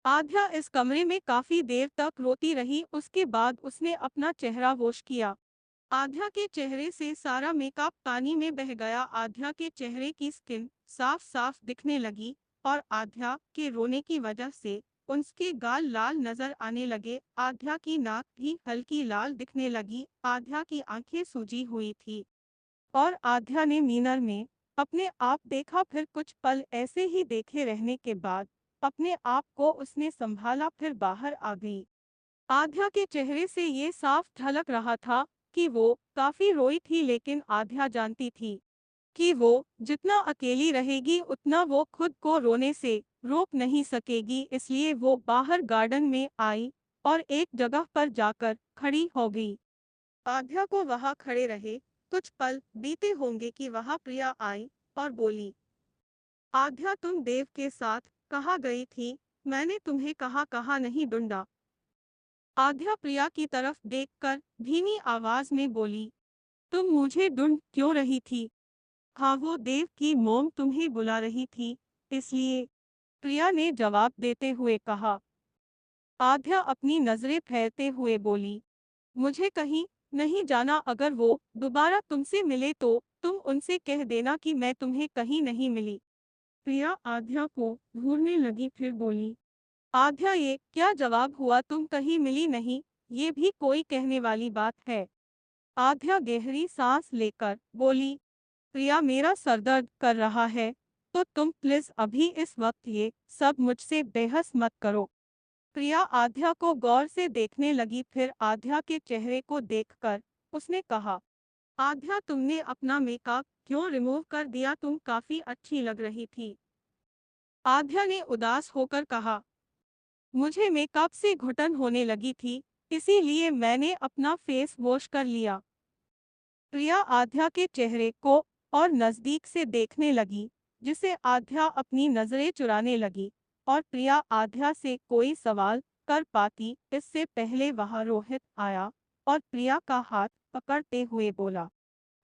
आध्या इस कमरे में काफी देर तक रोती रही। उसके बाद उसने अपना चेहरा वॉश किया। आध्या के चेहरे से सारा मेकअप पानी में बह गया। आध्या के चेहरे की स्किन साफ साफ दिखने लगी और आध्या के रोने की वजह से उसके गाल लाल नजर आने लगे। आध्या की नाक भी हल्की लाल दिखने लगी। आध्या की आंखें सूजी हुई थी और आध्या ने मिरर में अपने आप देखा। फिर कुछ पल ऐसे ही देखे रहने के बाद अपने आप को उसने संभाला, फिर बाहर आ गई। आध्या के चेहरे से ये साफ झलक रहा था कि वो काफी रोई थी, लेकिन आध्या जानती थी कि वो जितना अकेली रहेगी उतना वो खुद को रोने से रोक नहीं सकेगी। इसलिए वो बाहर गार्डन में आई और एक जगह पर जाकर खड़ी हो गई। आध्या को वहां खड़े रहे कुछ पल बीते होंगे कि वहां प्रिया आई और बोली, आध्या तुम देव के साथ कहाँ गई थी? मैंने तुम्हें कहाँ कहाँ नहीं ढूंढा। आध्या प्रिया की तरफ देखकर धीमी आवाज में बोली, तुम मुझे ढूंढ क्यों रही थी? हाँ, वो देव की मोम तुम्हें बुला रही थी, इसलिए, प्रिया ने जवाब देते हुए कहा। आध्या अपनी नजरें फेरते हुए बोली, मुझे कहीं नहीं जाना। अगर वो दोबारा तुमसे मिले तो तुम उनसे कह देना कि मैं तुम्हें कहीं नहीं मिली। प्रिया आध्या को घूरने लगी, फिर बोली, आध्या ये क्या जवाब हुआ? तुम कहीं मिली नहीं, ये भी कोई कहने वाली बात है? आध्या गहरी सांस लेकर बोली, प्रिया मेरा सर दर्द कर रहा है, तो तुम प्लीज अभी इस वक्त ये सब मुझसे बहस मत करो। प्रिया आध्या को गौर से देखने लगी, फिर आध्या के चेहरे को देखकर उसने कहा, आध्या तुमने अपना मेकअप क्यों रिमूव कर दिया? तुम काफी अच्छी लग रही थी। आध्या ने उदास होकर कहा, मुझे मेकअप से घुटन होने लगी थी, इसीलिए मैंने अपना फेस वॉश कर लिया। प्रिया आध्या के चेहरे को और नजदीक से देखने लगी, जिसे आध्या अपनी नजरें चुराने लगी। और प्रिया आध्या से कोई सवाल कर पाती इससे पहले वहां रोहित आया और प्रिया का हाथ पकड़ते हुए बोला,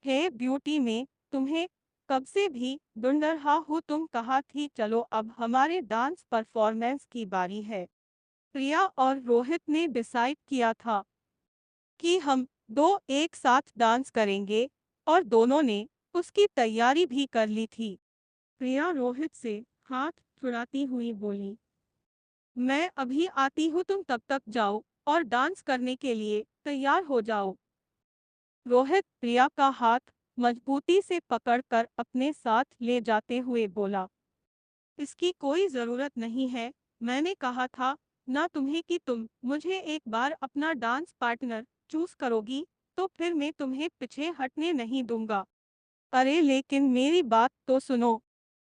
हे ब्यूटी में तुम्हें कब से भी ढूंढ रहा हूँ, तुम कहाँ थी? चलो अब हमारे डांस परफॉर्मेंस की बारी है। प्रिया और रोहित ने डिसाइड किया था कि हम दो एक साथ डांस करेंगे और दोनों ने उसकी तैयारी भी कर ली थी। प्रिया रोहित से हाथ छुड़ाती हुई बोली, मैं अभी आती हूँ, तुम तब तक जाओ और डांस करने के लिए तैयार हो जाओ। रोहित प्रिया का हाथ मजबूती से पकड़कर अपने साथ ले जाते हुए बोला, इसकी कोई जरूरत नहीं है। मैंने कहा था ना तुम्हें कि तुम मुझे एक बार अपना डांस पार्टनर चूज करोगी तो फिर मैं तुम्हें पीछे हटने नहीं दूंगा। अरे लेकिन मेरी बात तो सुनो,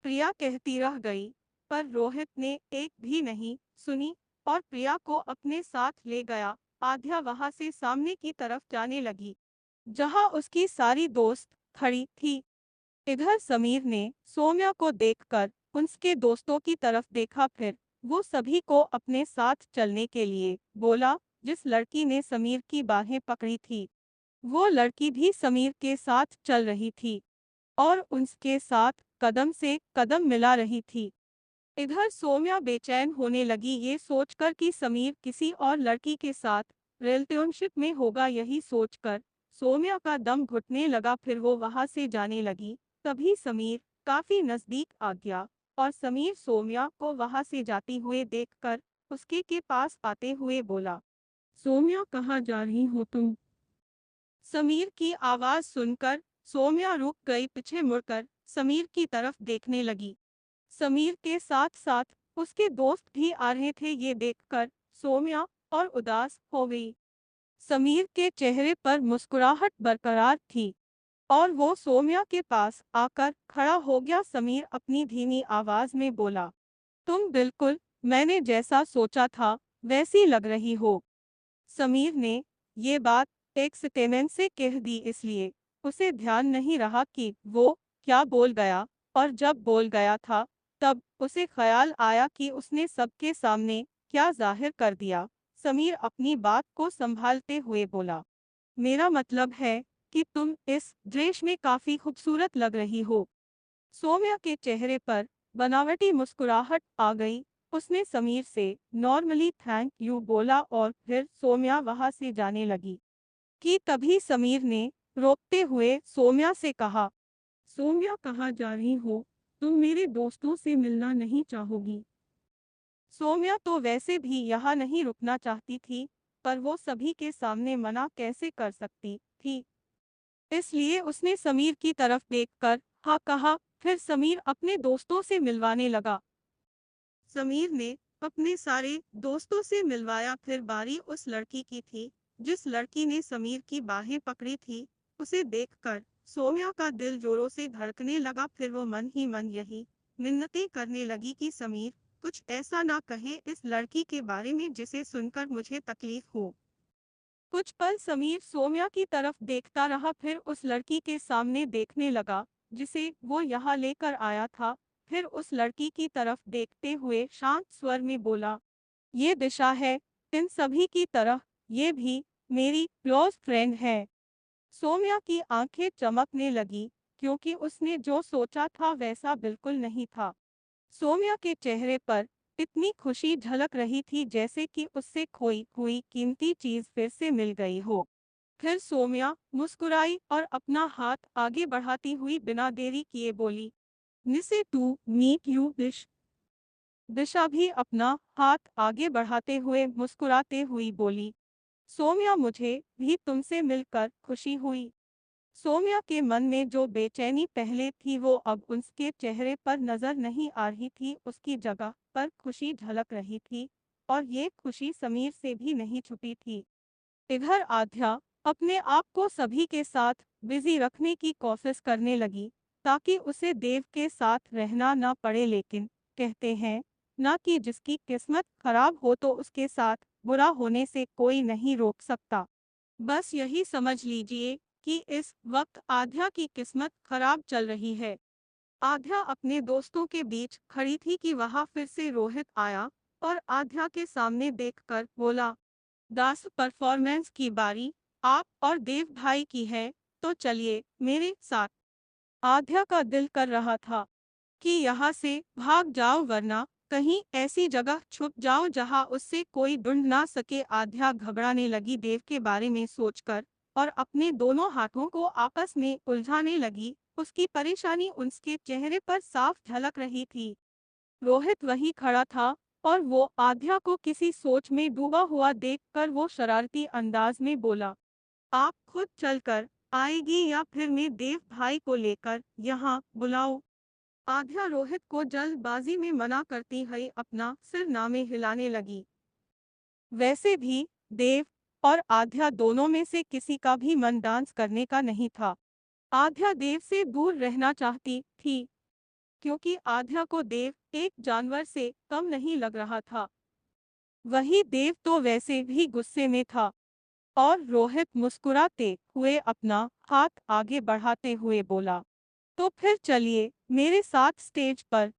प्रिया कहती रह गई, पर रोहित ने एक भी नहीं सुनी और प्रिया को अपने साथ ले गया। आध्या वहां से सामने की तरफ जाने लगी, जहां उसकी सारी दोस्त खड़ी थी। इधर समीर ने सौम्या को देखकर उसके दोस्तों की तरफ देखा, फिर वो सभी को अपने साथ चलने के लिए बोला। जिस लड़की ने समीर की बाहें पकड़ी थी वो लड़की भी समीर के साथ चल रही थी और उसके साथ कदम से कदम मिला रही थी। इधर सौम्या बेचैन होने लगी, ये सोचकर कि समीर किसी और लड़की के साथ रिलेशनशिप में होगा। यही सोचकर सौम्या का दम घुटने लगा, फिर वो वहां से जाने लगी। तभी समीर काफी नजदीक आ गया और समीर सौम्या को वहां से जाती हुए देखकर उसके के पास आते हुए बोला, सौम्या कहाँ जा रही हो तुम? समीर की आवाज सुनकर सौम्या रुक गई, पीछे मुड़कर समीर की तरफ देखने लगी। समीर के साथ साथ उसके दोस्त भी आ रहे थे, ये देखकर सौम्या और उदास हो गई। समीर के चेहरे पर मुस्कुराहट बरकरार थी और वो सौम्या के पास आकर खड़ा हो गया। समीर अपनी धीमी आवाज में बोला, तुम बिल्कुल मैंने जैसा सोचा था वैसी लग रही हो। समीर ने ये बात एक्सटेंशन से कह दी, इसलिए उसे ध्यान नहीं रहा कि वो क्या बोल गया, और जब बोल गया था तब उसे ख्याल आया कि उसने सबके सामने क्या जाहिर कर दिया। समीर अपनी बात को संभालते हुए बोला, मेरा मतलब है कि तुम इस ड्रेस में काफी खूबसूरत लग रही हो। सौम्या के चेहरे पर बनावटी मुस्कुराहट आ गई उसने समीर से नॉर्मली थैंक यू बोला और फिर सौम्या वहां से जाने लगी कि तभी समीर ने रोकते हुए सौम्या से कहा, सौम्या कहाँ जा रही हो? तुम मेरे दोस्तों से मिलना नहीं चाहोगी? सौम्या तो वैसे भी यहाँ नहीं रुकना चाहती थी, पर वो सभी के सामने मना कैसे कर सकती थी। इसलिए उसने समीर की तरफ देखकर हाँ कहा, फिर समीर अपने दोस्तों से मिलवाने लगा। समीर ने अपने सारे दोस्तों से मिलवाया, फिर बारी उस लड़की की थी जिस लड़की ने समीर की बाहें पकड़ी थी। उसे देखकर सौम्या का दिल जोरों से धड़कने लगा। फिर वो मन ही मन यही मिन्नतें करने लगी कि समीर कुछ ऐसा ना कहे इस लड़की के बारे में जिसे सुनकर मुझे तकलीफ हो। कुछ पल समीर सौम्या की तरफ देखता रहा, फिर उस लड़की के सामने देखने लगा जिसे वो यहाँ लेकर आया था। फिर उस लड़की की तरफ देखते हुए शांत स्वर में बोला, ये दिशा है, इन सभी की तरह ये भी मेरी क्लोज फ्रेंड है। सौम्या की आंखें चमकने लगी क्योंकि उसने जो सोचा था वैसा बिल्कुल नहीं था। सौम्या के चेहरे पर इतनी खुशी झलक रही थी जैसे कि उससे खोई हुई कीमती चीज फिर से मिल गई हो। फिर सौम्या मुस्कुराई और अपना हाथ आगे बढ़ाती हुई बिना देरी किए बोली, निसे टू मीट यू दिश। दिशा भी अपना हाथ आगे बढ़ाते हुए मुस्कुराते हुई बोली, सौम्या मुझे भी तुमसे मिलकर खुशी हुई। सौम्या के मन में जो बेचैनी पहले थी वो अब उसके चेहरे पर नजर नहीं आ रही थी, उसकी जगह पर खुशी झलक रही थी और ये खुशी समीर से भी नहीं छुपी थी। इधर आध्या अपने आप को सभी के साथ बिजी रखने की कोशिश करने लगी ताकि उसे देव के साथ रहना ना पड़े, लेकिन कहते हैं ना कि जिसकी किस्मत खराब हो तो उसके साथ बुरा होने से कोई नहीं रोक सकता। बस यही समझ लीजिए कि इस वक्त आध्या की किस्मत खराब चल रही है। आध्या अपने दोस्तों के बीच खड़ी थी कि वहां फिर से रोहित आया और आध्या के सामने देखकर बोला, दास परफॉर्मेंस की बारी आप और देव भाई की है, तो चलिए मेरे साथ। आध्या का दिल कर रहा था कि यहाँ से भाग जाओ वरना कहीं ऐसी जगह छुप जाओ जहाँ उससे कोई ढूंढ ना सके। आध्या घबराने लगी देव के बारे में सोचकर और अपने दोनों हाथों को आपस में उलझाने लगी। उसकी परेशानी उसके चेहरे पर साफ झलक रही थी। रोहित वहीं खड़ा था और वो आध्या को किसी सोच में डूबा हुआ देखकर वो शरारती अंदाज में बोला, आप खुद चलकर आएगी या फिर मैं देव भाई को लेकर यहाँ बुलाऊं? आध्या रोहित को जल्दबाजी में मना करती हुई अपना सिर नामे हिलाने लगी। वैसे भी देव और आध्या दोनों में से किसी का भी मन डांस करने का नहीं था। आध्या देव से दूर रहना चाहती थी क्योंकि आध्या को देव एक जानवर से कम नहीं लग रहा था। वही देव तो वैसे भी गुस्से में था। और रोहित मुस्कुराते हुए अपना हाथ आगे बढ़ाते हुए बोला, तो फिर चलिए मेरे साथ स्टेज पर।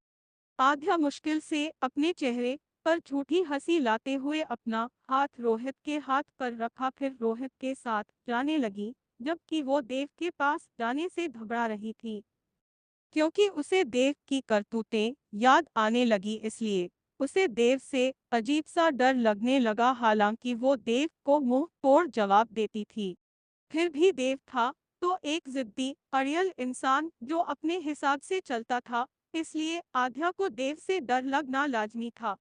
आध्या मुश्किल से अपने चेहरे पर झूठी हंसी लाते हुए अपना हाथ रोहित के हाथ पर रखा, फिर रोहित के साथ जाने लगी, जबकि वो देव के पास जाने से घबरा रही थी क्योंकि उसे देव की करतूतें याद आने लगी। इसलिए उसे देव से अजीब सा डर लगने लगा, हालांकि वो देव को मुंह तोड़ जवाब देती थी। फिर भी देव था तो एक जिद्दी अड़ियल इंसान जो अपने हिसाब से चलता था, इसलिए आध्या को देव से डर लगना लाजमी था।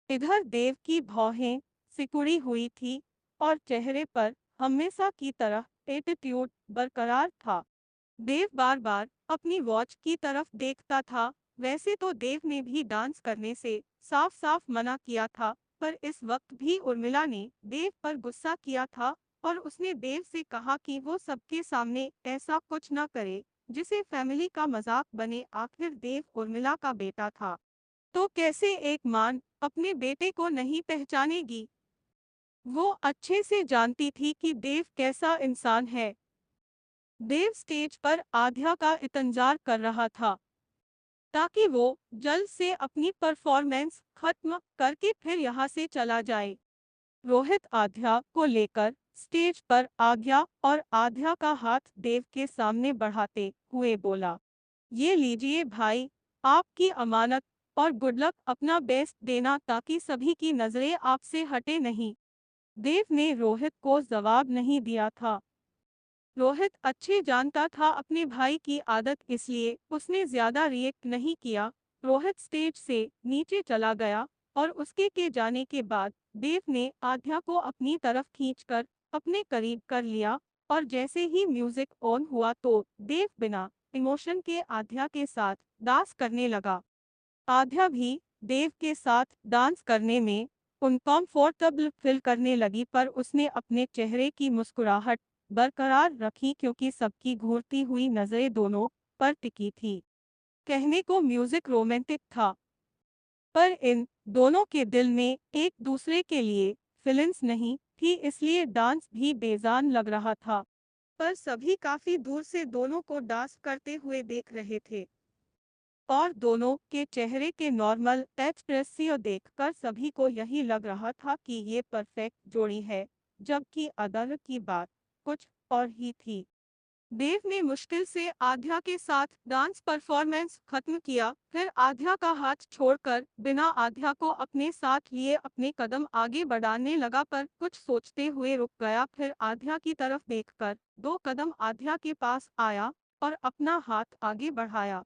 इधर देव की भौहें सिकुड़ी हुई थी और चेहरे पर हमेशा की तरह एटीट्यूड बरकरार था। देव बार बार अपनी वॉच की तरफ देखता था। वैसे तो देव ने भी डांस करने से साफ साफ मना किया था, पर इस वक्त भी उर्मिला ने देव पर गुस्सा किया था और उसने देव से कहा कि वो सबके सामने ऐसा कुछ न करे जिसे फैमिली का मजाक बने। आखिर देव उर्मिला का बेटा था तो कैसे एक मां अपने बेटे को नहीं पहचानेगी। वो अच्छे से जानती थी कि देव कैसा इंसान है। देव स्टेज पर आध्या का इंतजार कर रहा था ताकि वो जल्द से अपनी परफॉर्मेंस खत्म करके फिर यहाँ से चला जाए। रोहित आध्या को लेकर स्टेज पर आ गया और आध्या का हाथ देव के सामने बढ़ाते हुए बोला, ये लीजिए भाई, आपकी अमानत। और गुड लक, अपना बेस्ट देना ताकि सभी की नजरें आपसे हटे नहीं। देव ने रोहित को जवाब नहीं दिया था। रोहित अच्छे जानता था अपने भाई की आदत, इसलिए उसने ज्यादा रिएक्ट नहीं किया। रोहित स्टेज से नीचे चला गया और उसके के जाने के बाद देव ने आध्या को अपनी तरफ खींचकर अपने करीब कर लिया और जैसे ही म्यूजिक ऑन हुआ तो देव बिना इमोशन के आध्या के साथ डांस करने लगा। आध्या भी देव के साथ डांस करने में अनकंफर्टेबल फील करने लगी, पर उसने अपने चेहरे की मुस्कुराहट बरकरार रखी क्योंकि सबकी घूरती हुई नजरें दोनों पर टिकी थी। कहने को म्यूजिक रोमांटिक था, पर इन दोनों के दिल में एक दूसरे के लिए फीलिंग्स नहीं थी, इसलिए डांस भी बेजान लग रहा था। पर सभी काफी दूर से दोनों को डांस करते हुए देख रहे थे और दोनों के चेहरे के नॉर्मल एक्सप्रेसिव देखकर सभी को यही लग रहा था कि ये परफेक्ट जोड़ी है, जबकि अदर की बात कुछ और ही थी। देव ने मुश्किल से आध्या के साथ डांस परफॉर्मेंस खत्म किया, फिर आध्या का हाथ छोड़कर बिना आध्या को अपने साथ लिए अपने कदम आगे बढ़ाने लगा, पर कुछ सोचते हुए रुक गया। फिर आध्या की तरफ देखकर 2 कदम आध्या के पास आया और अपना हाथ आगे बढ़ाया।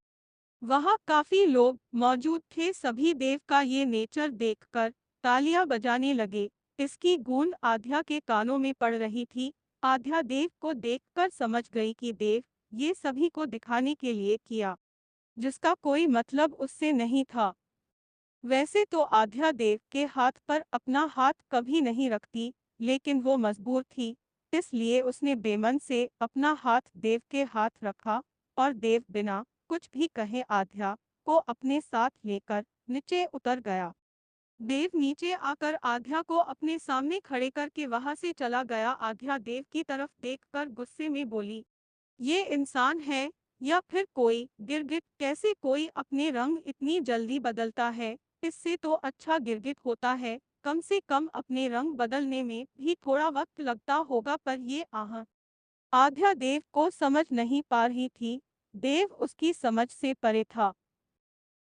वहाँ काफी लोग मौजूद थे, सभी देव का ये नेचर देखकर तालियां बजाने लगे। इसकी गूंज आध्या के कानों में पड़ रही थी। आध्या देव को देखकर समझ गई कि देव ये सभी को दिखाने के लिए किया, जिसका कोई मतलब उससे नहीं था। वैसे तो आध्या देव के हाथ पर अपना हाथ कभी नहीं रखती, लेकिन वो मजबूर थी, इसलिए उसने बेमन से अपना हाथ देव के हाथ रखा और देव बिना कुछ भी कहे आध्या को अपने साथ लेकर नीचे उतर गया। देव नीचे आकर आध्या को अपने सामने खड़े करके वहां से चला गया। आध्या देव की तरफ देखकर गुस्से में बोली, ये इंसान है या फिर कोई गिरगिट? कैसे कोई अपने रंग इतनी जल्दी बदलता है? इससे तो अच्छा गिरगिट होता है, कम से कम अपने रंग बदलने में भी थोड़ा वक्त लगता होगा। पर ये आध्या देव को समझ नहीं पा रही थी। देव उसकी समझ से परे था।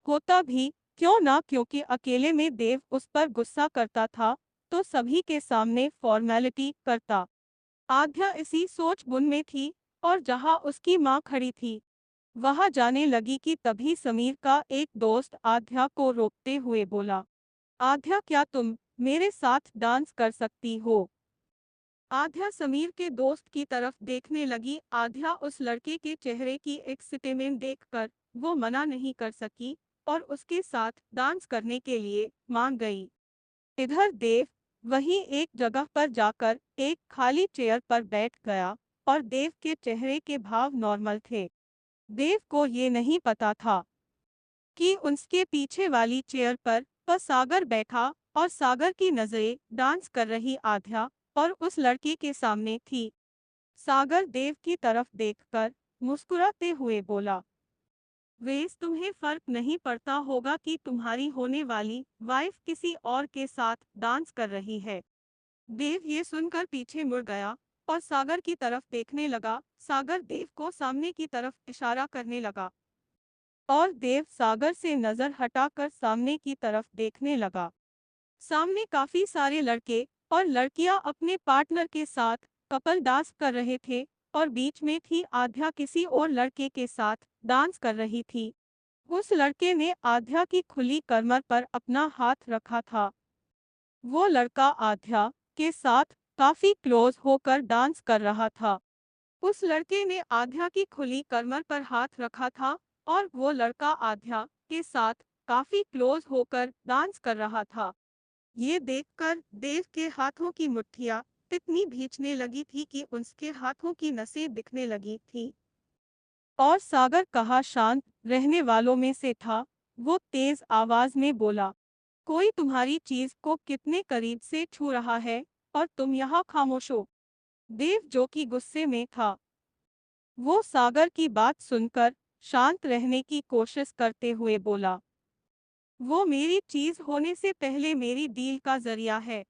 होता भी क्यों ना, क्योंकि अकेले में देव उस पर गुस्सा करता था तो सभी के सामने फॉर्मेलिटी करता। आध्या इसी सोच बुन में थी और जहां उसकी मां खड़ी थी वहां जाने लगी कि तभी समीर का एक दोस्त आध्या को रोकते हुए बोला, आध्या क्या तुम मेरे साथ डांस कर सकती हो? आध्या समीर के दोस्त की तरफ देखने लगी। आध्या उस लड़के के चेहरे की एक्साइटमेंट देखकर वो मना नहीं कर सकी और उसके साथ डांस करने के लिए मान गई। इधर देव वहीं एक जगह पर जाकर एक खाली चेयर पर बैठ गया और देव के चेहरे के भाव नॉर्मल थे। देव को ये नहीं पता था कि उसके पीछे वाली चेयर पर सागर बैठा और सागर की नजरें डांस कर रही आध्या और उस लड़के के सामने थी। सागर देव की तरफ देखकर मुस्कुराते हुए बोला, वेस तुम्हें फर्क नहीं पड़ता होगा कि तुम्हारी होने वाली वाइफ किसी और के साथ डांस कर रही है? देव ये सुनकर पीछे मुड़ गया और सागर की तरफ देखने लगा। सागर देव को सामने की तरफ इशारा करने लगा और देव सागर से नजर हटाकर सामने की तरफ देखने लगा। सामने काफी सारे लड़के और लड़कियां अपने पार्टनर के साथ कपल डांस कर रहे थे और बीच में थी आध्या किसी और लड़के के साथ डांस कर रही थी। उस लड़के ने आध्या की खुली कमर पर अपना हाथ रखा था। वो लड़का आध्या के साथ काफी क्लोज होकर डांस कर रहा था। उस लड़के ने आध्या की खुली कमर पर हाथ रखा था और वो लड़का आध्या के साथ काफी क्लोज होकर डांस कर रहा था। ये देखकर देव के हाथों की मुट्ठियां इतनी भींचने लगी थी कि उसके हाथों की नसें दिखने लगी थी। और सागर कहाँ शांत रहने वालों में से था, वो तेज आवाज में बोला, कोई तुम्हारी चीज को कितने करीब से छू रहा है और तुम यहाँ खामोश हो? देव जो कि गुस्से में था, वो सागर की बात सुनकर शांत रहने की कोशिश करते हुए बोला, वो मेरी चीज होने से पहले मेरी डील का जरिया है।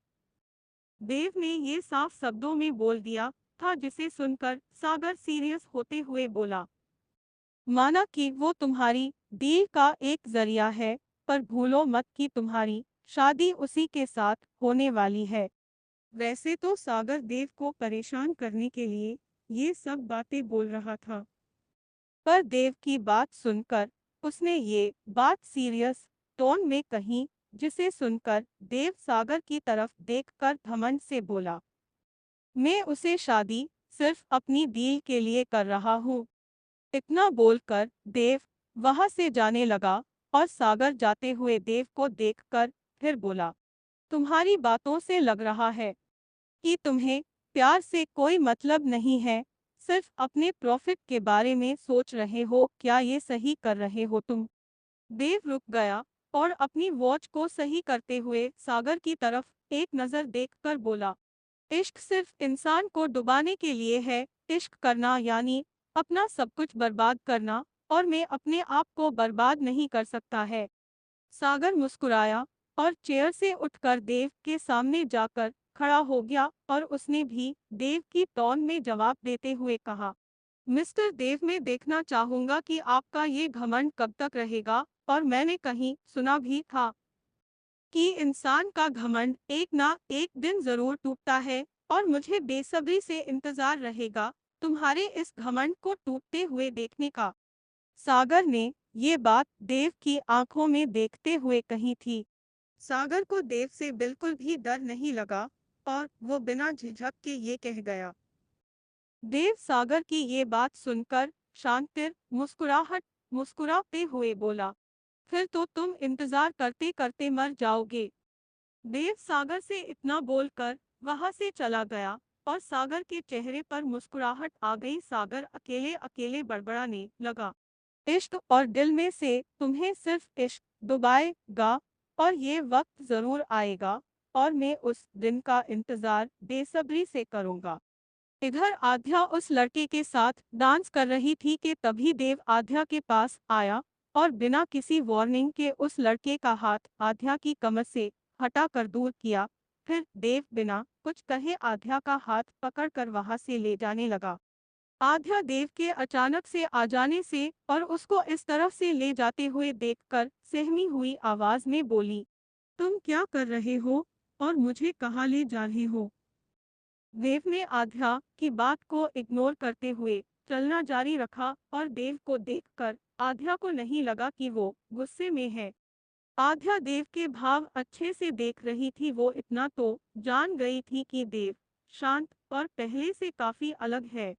देव ने ये साफ शब्दों में बोल दिया था, जिसे सुनकर सागर सीरियस होते हुए बोला, माना कि वो तुम्हारी डील का एक जरिया है, पर भूलो मत कि तुम्हारी शादी उसी के साथ होने वाली है। वैसे तो सागर देव को परेशान करने के लिए ये सब बातें बोल रहा था, पर देव की बात सुनकर उसने ये बात सीरियस टोन में कही, जिसे सुनकर देव सागर की तरफ देखकर घमंड से बोला, मैं उसे शादी सिर्फ अपनी डील के लिए कर रहा हूँ। इतना बोलकर देव वहां से जाने लगा और सागर जाते हुए देव को देखकर फिर बोला, तुम्हारी बातों से लग रहा है कि तुम्हें प्यार से कोई मतलब नहीं है, सिर्फ अपने प्रॉफिट के बारे में सोच रहे हो, क्या ये सही कर रहे हो तुम? देव रुक गया और अपनी वॉच को सही करते हुए सागर की तरफ एक नजर देखकर बोला, इश्क सिर्फ इंसान को डुबाने के लिए है, इश्क करना यानी अपना सब कुछ बर्बाद करना, और मैं अपने आप को बर्बाद नहीं कर सकता है। सागर मुस्कुराया और चेयर से उठकर देव के सामने जाकर खड़ा हो गया और उसने भी देव की टोन में जवाब देते हुए कहा, मिस्टर देव, मैं देखना चाहूंगा कि आपका ये घमंड कब तक रहेगा, और मैंने कहीं सुना भी था कि इंसान का घमंड एक ना एक दिन जरूर टूटता है, और मुझे बेसब्री से इंतजार रहेगा तुम्हारे इस घमंड को टूटते हुए देखने का। सागर ने ये बात देव की आंखों में देखते हुए कही थी। सागर को देव से बिल्कुल भी डर नहीं लगा और वो बिना झिझक के ये कह गया। देव सागर की ये बात सुनकर शांतिर मुस्कुराते हुए बोला, फिर तो तुम इंतजार करते करते मर जाओगे। देव सागर से इतना बोलकर वहां से चला गया और सागर के चेहरे पर मुस्कुराहट आ गई। सागर अकेले अकेले बड़बड़ाने लगा, इश्क और दिल में से तुम्हें सिर्फ इश्क डुबाएगा, और ये वक्त जरूर आएगा और मैं उस दिन का इंतजार बेसब्री से करूंगा। इधर आध्या उस लड़के के साथ डांस कर रही थी कि तभी देव आध्या के पास आया और बिना किसी वार्निंग के उस लड़के का हाथ आध्या की कमर से हटाकर दूर किया। फिर देव बिना कुछ कहे आध्या का हाथ पकड़कर वहां से ले जाने लगा। आध्या देव के अचानक से आ जाने से और उसको इस तरफ से ले जाते हुए देखकर सहमी हुई आवाज में बोली, तुम क्या कर रहे हो और मुझे कहाँ ले जा रहे हो? देव ने आध्या की बात को इग्नोर करते हुए चलना जारी रखा और देव को देखकर आध्या को नहीं लगा कि वो गुस्से में है। आध्या देव के भाव अच्छे से देख रही थी, वो इतना तो जान गई थी कि देव शांत और पहले से काफी अलग है।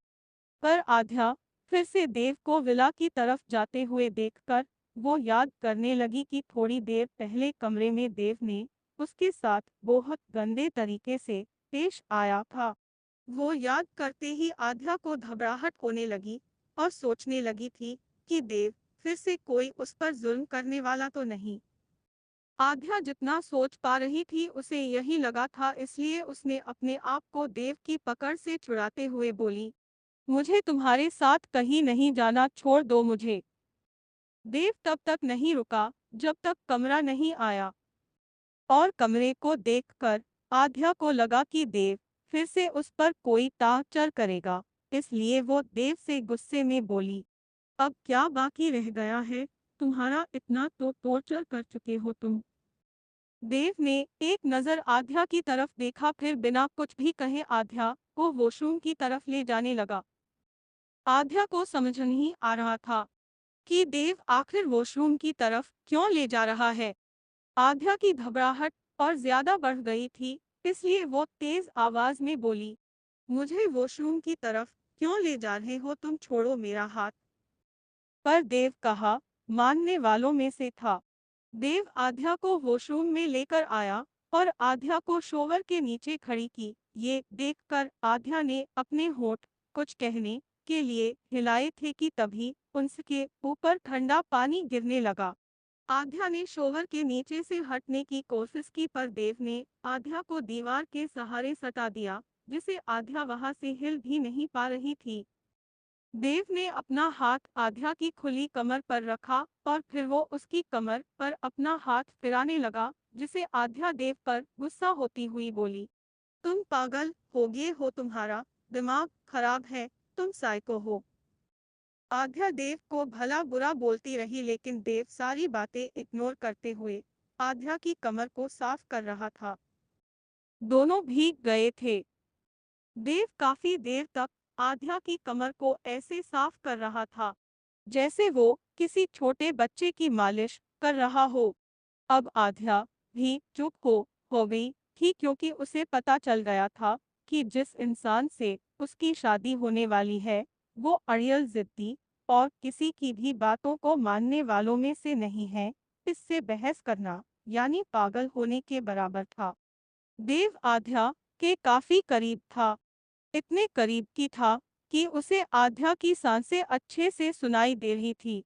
पर आध्या फिर से देव को विला की तरफ जाते हुए देखकर वो याद करने लगी कि थोड़ी देर पहले कमरे में देव ने उसके साथ बहुत गंदे तरीके से पेश आया था। वो याद करते ही आध्या को घबराहट होने लगी और सोचने लगी थी कि देव फिर से कोई उस पर जुल्म करने वाला तो नहीं। आध्या जितना सोच पा रही थी उसे यही लगा था, इसलिए उसने अपने आप को देव की पकड़ से छुड़ाते हुए बोली, मुझे तुम्हारे साथ कहीं नहीं जाना, छोड़ दो मुझे। देव तब तक नहीं रुका जब तक कमरा नहीं आया, और कमरे को देखकर आध्या को लगा कि देव फिर से उस पर कोई टार्चर करेगा, इसलिए वो देव से गुस्से में बोली, अब क्या बाकी रह गया है, तुम्हारा इतना तो टॉर्चर कर चुके हो तुम। देव ने एक नजर आध्या की तरफ देखा, फिर बिना कुछ भी कहे आध्या को वॉशरूम की तरफ ले जाने लगा। आध्या को समझ नहीं आ रहा था कि देव आखिर वॉशरूम की तरफ क्यों ले जा रहा है। आध्या की घबराहट और ज्यादा बढ़ गई थी, इसलिए वो तेज आवाज में बोली, मुझे वॉशरूम की तरफ क्यों ले जा रहे हो तुम, छोड़ो मेरा हाथ। पर देव कहा मानने वालों में से था। देव आध्या को वॉशरूम में लेकर आया और आध्या को शोवर के नीचे खड़ी की। ये देखकर आध्या ने अपने होंठ कुछ कहने के लिए हिलाए थे कि तभी उनके ऊपर ठंडा पानी गिरने लगा। आध्या ने शोवर के नीचे से हटने की कोशिश की, पर देव ने आध्या को दीवार के सहारे सटा दिया, जिसे आध्या वहां से हिल भी नहीं पा रही थी। देव ने अपना हाथ आध्या की खुली कमर पर रखा और फिर वो उसकी कमर पर अपना हाथ फिराने लगा, जिसे आध्या देव पर गुस्सा होती हुई बोली, तुम पागल हो गए हो, तुम्हारा दिमाग खराब है, तुम साइको हो। आध्या देव को भला बुरा बोलती रही, लेकिन देव सारी बातें इग्नोर करते हुए आध्या की कमर को साफ कर रहा था। दोनों भीग गए थे। देव काफी देर तक आध्या की कमर को ऐसे साफ कर रहा था जैसे वो किसी छोटे बच्चे की मालिश कर रहा हो। अब आध्या भी चुप हो गई थी, क्योंकि उसे पता चल गया था कि जिस इंसान से उसकी शादी होने वाली है वो अड़ियल, जिद्दी और किसी की भी बातों को मानने वालों में से नहीं है। इससे बहस करना यानी पागल होने के बराबर था। देव आध्या के काफी करीब था, इतने करीब की था कि उसे आध्या की सांसें अच्छे से सुनाई दे रही थी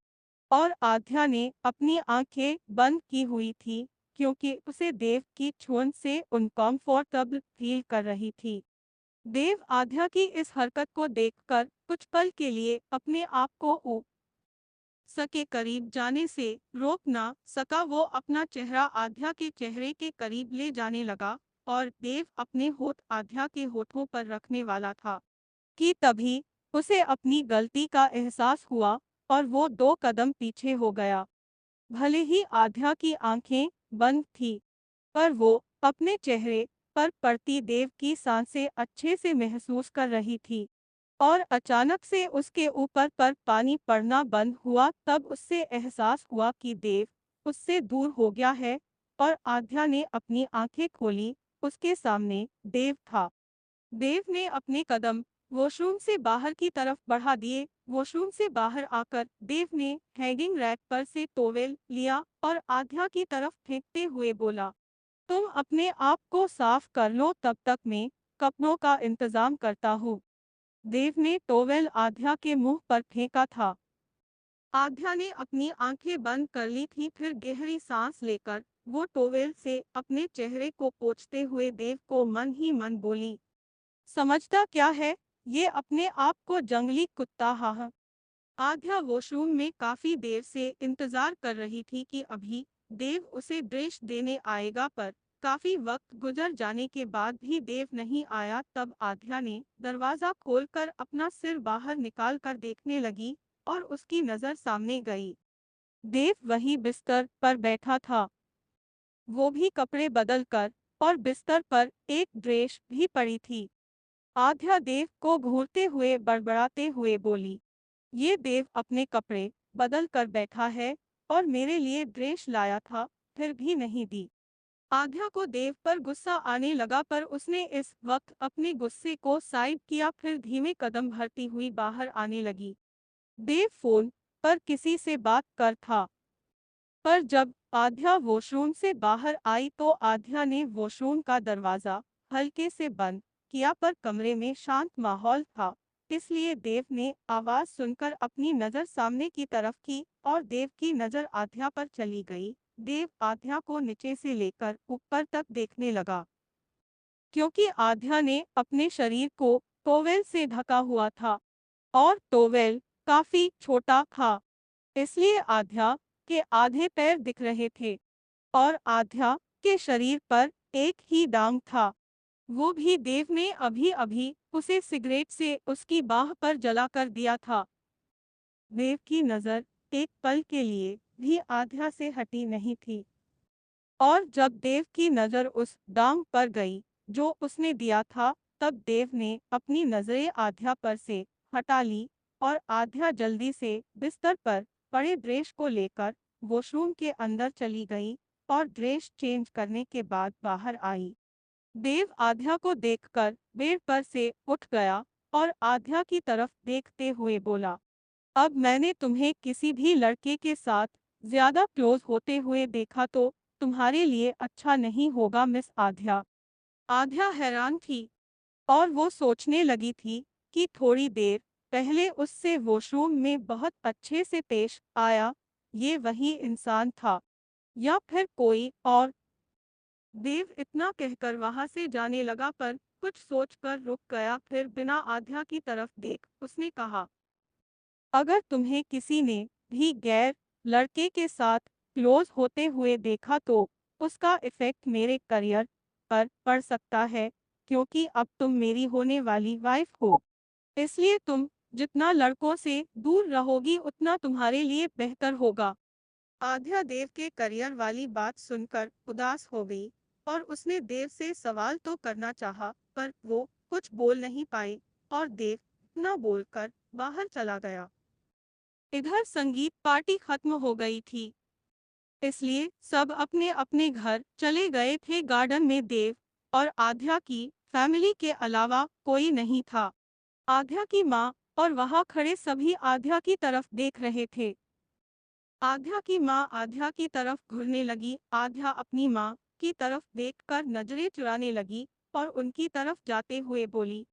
और आध्या ने अपनी आंखें बंद की हुई थी, क्योंकि उसे देव की छून से अनकंफर्टेबल फील कर रही थी। देव आध्या की इस हरकत को देखकर कुछ पल के लिए अपने आप को सके करीब जाने से रोक ना सका। वो अपना चेहरा आध्या के चेहरे के करीब ले जाने लगा और देव अपने होठ आध्या के होठों पर रखने वाला था कि तभी उसे अपनी गलती का एहसास हुआ और वो 2 कदम पीछे हो गया। भले ही आध्या की आंखें बंद थी, पर वो अपने चेहरे पर पड़ती देव की सांसें अच्छे से महसूस कर रही थी और अचानक से उसके ऊपर पर पानी पड़ना बंद हुआ। तब उससे एहसास हुआ कि देव उससे दूर हो गया है और आध्या ने अपनी आंखें खोली। उसके सामने देव था। देव ने अपने कदम वॉशरूम से बाहर की तरफ बढ़ा दिए। वॉशरूम से बाहर आकर देव ने हैंगिंग रैक पर से टॉवेल लिया और आध्या की तरफ फेंकते हुए बोला, तुम अपने आप को साफ कर लो, तब तक मैं कपड़ों का इंतजाम करता हूँ। देव ने टॉवेल आध्या के मुंह पर फेंका था। आध्या ने अपनी आंखें बंद कर ली थी, फिर गहरी सांस लेकर वो टॉवेल से अपने चेहरे को पोंछते हुए देव को मन ही मन बोली, समझता क्या है, ये अपने आप को जंगली कुत्ता। हाँ। आध्या वॉशरूम में काफी देर से इंतजार कर रही थी कि अभी देव उसे ड्रेस देने आएगा, पर काफी वक्त गुजर जाने के बाद भी देव नहीं आया। तब आध्या ने दरवाजा खोलकर अपना सिर बाहर निकाल कर देखने लगी और उसकी नजर सामने गई। देव वही बिस्तर पर बैठा था, वो भी कपड़े बदल कर, और बिस्तर पर एक ड्रेस भी पड़ी थी। आध्या देव को घूरते हुए बड़बड़ाते हुए बोली, ये देव अपने कपड़े बदल कर बैठा है और मेरे लिए ड्रेस लाया था, फिर भी नहीं दी। आध्या को देव पर गुस्सा आने लगा, पर उसने इस वक्त अपने गुस्से को साइड किया, फिर धीमे कदम भरती हुई बाहर आने लगी। देव फोन पर किसी से बात कर था, पर जब आध्या वॉशरूम से बाहर आई तो आध्या ने वॉशरूम का दरवाजा हल्के से बंद किया, पर कमरे में शांत माहौल था, इसलिए देव ने आवाज सुनकर अपनी नजर सामने की तरफ की और देव की नजर आध्या पर चली गई। देव आध्या को नीचे से लेकर ऊपर तक देखने लगा, क्योंकि आध्या ने अपने शरीर को टॉवेल से ढका हुआ था और टॉवेल काफी छोटा था, इसलिए आध्या के आधे पैर दिख रहे थे और आध्या के शरीर पर एक ही दांव था, वो भी देव ने अभी अभी उसे सिगरेट से उसकी बाह पर जला कर दिया था। देव की नजर एक पल के लिए भी आध्या से हटी नहीं थी, और जब देव की नजर उस दांव पर गई जो उसने दिया था, तब देव ने अपनी नजरें आध्या पर से हटा ली और आध्या जल्दी से बिस्तर पर पड़े ड्रेस को लेकर वॉशरूम के अंदर चली गई और ड्रेस चेंज करने के बाद बाहर आई। देव आध्या को देखकर बेड पर से उठ गया और आध्या की तरफ देखते हुए बोला, अब मैंने तुम्हें किसी भी लड़के के साथ ज्यादा क्लोज होते हुए देखा तो तुम्हारे लिए अच्छा नहीं होगा मिस आध्या। आध्या हैरान थी और वो सोचने लगी थी कि थोड़ी देर पहले उससे वॉशरूम में बहुत अच्छे से पेश आया, ये वही इंसान था या फिर कोई और। देव इतना कहकर वहां से जाने लगा, पर कुछ सोचकर रुक गया, फिर बिना आध्या की तरफ देख उसने कहा, अगर तुम्हें किसी ने भी गैर लड़के के साथ क्लोज होते हुए देखा तो उसका इफेक्ट मेरे करियर पर पड़ सकता है, क्योंकि अब तुम मेरी होने वाली वाइफ हो, इसलिए तुम जितना लड़कों से दूर रहोगी उतना तुम्हारे लिए बेहतर होगा। आध्या देव के करियर वाली बात सुनकर उदास हो गई और उसने देव से सवाल तो करना चाहा, पर वो कुछ बोल नहीं पाई और देव न बोलकर बाहर चला गया। इधर संगीत पार्टी खत्म हो गई थी, इसलिए सब अपने अपने घर चले गए थे। गार्डन में देव और आध्या की फैमिली के अलावा कोई नहीं था। आध्या की माँ और वहां खड़े सभी आध्या की तरफ देख रहे थे। आध्या की माँ आध्या की तरफ घूरने लगी। आध्या अपनी माँ की तरफ देखकर नजरें चुराने लगी और उनकी तरफ जाते हुए बोली,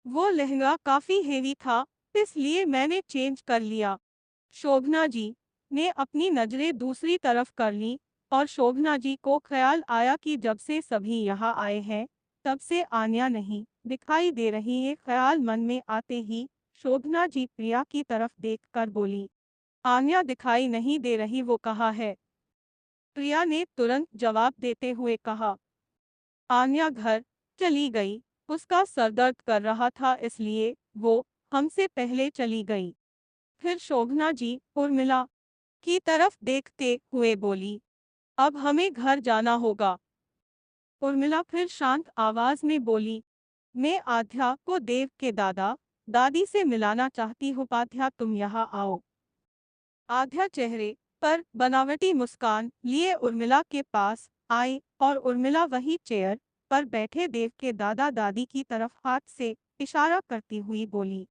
वो लहंगा काफी हेवी था, इसलिए मैंने चेंज कर लिया। शोभना जी ने अपनी नजरें दूसरी तरफ कर ली और शोभना जी को ख्याल आया कि जब से सभी यहाँ आए हैं तब से आन्या नहीं दिखाई दे रही। ये ख्याल मन में आते ही शोभना जी प्रिया की तरफ देखकर बोली, आन्या दिखाई नहीं दे रही, वो कहाँ है? प्रिया ने तुरंत जवाब देते हुए कहा, आन्या घर चली गई, उसका सर दर्द कर रहा था इसलिए वो हमसे पहले चली गई। फिर शोभना जी उर्मिला की तरफ देखते हुए बोली, अब हमें घर जाना होगा। उर्मिला फिर शांत आवाज में बोली, मैं आध्या को देव के दादा दादी से मिलाना चाहती हूँ, आध्या तुम यहाँ आओ। आध्या चेहरे पर बनावटी मुस्कान लिए उर्मिला के पास आई और उर्मिला वही चेयर पर बैठे देव के दादा दादी की तरफ हाथ से इशारा करती हुई बोली,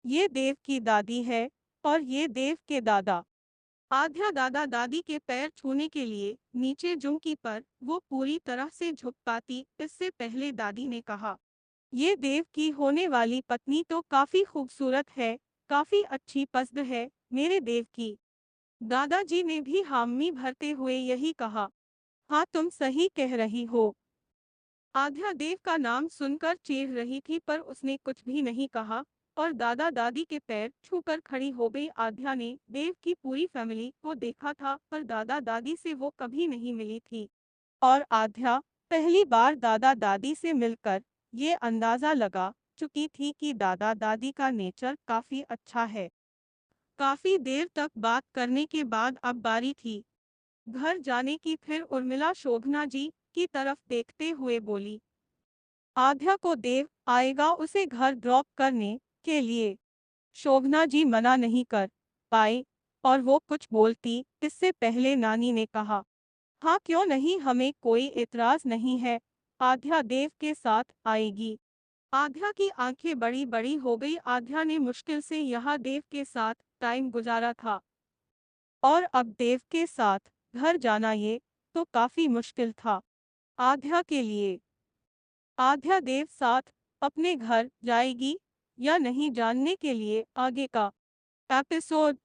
ये देव की दादी है और ये देव के दादा। आध्या दादा दादी के पैर छूने के लिए नीचे झुकी, पर वो पूरी तरह से झुक पाती इससे पहले दादी ने कहा, ये देव की होने वाली पत्नी तो काफी खूबसूरत है, काफी अच्छी पसंद है मेरे देव की। दादाजी ने भी हामी भरते हुए यही कहा, हाँ तुम सही कह रही हो। आध्या देव का नाम सुनकर चीढ़ रही थी पर उसने कुछ भी नहीं कहा और दादा दादी के पैर छूकर खड़ी हो गई। आध्या ने देव की पूरी फैमिली को देखा था पर दादा दादी से वो कभी नहीं मिली थी और आध्या पहली बार दादा दादी से मिलकर ये अंदाजा लगा चुकी थी कि दादा दादी का नेचर काफी अच्छा है। काफी देर तक बात करने के बाद अब बारी थी घर जाने की। फिर उर्मिला शोभना जी की तरफ देखते हुए बोली, आध्या को देव आएगा उसे घर ड्रॉप करने के लिए। शोभना जी मना नहीं कर पाई और वो कुछ बोलती इससे पहले नानी ने कहा, हाँ क्यों नहीं, हमें कोई एतराज नहीं है, आध्या देव के साथ आएगी। आध्या की आंखें बड़ी बड़ी हो गई। आध्या ने मुश्किल से यहाँ देव के साथ टाइम गुजारा था और अब देव के साथ घर जाना ये तो काफी मुश्किल था आध्या के लिए। आध्या देव साथ अपने घर जाएगी या नहीं जानने के लिए आगे का एपिसोड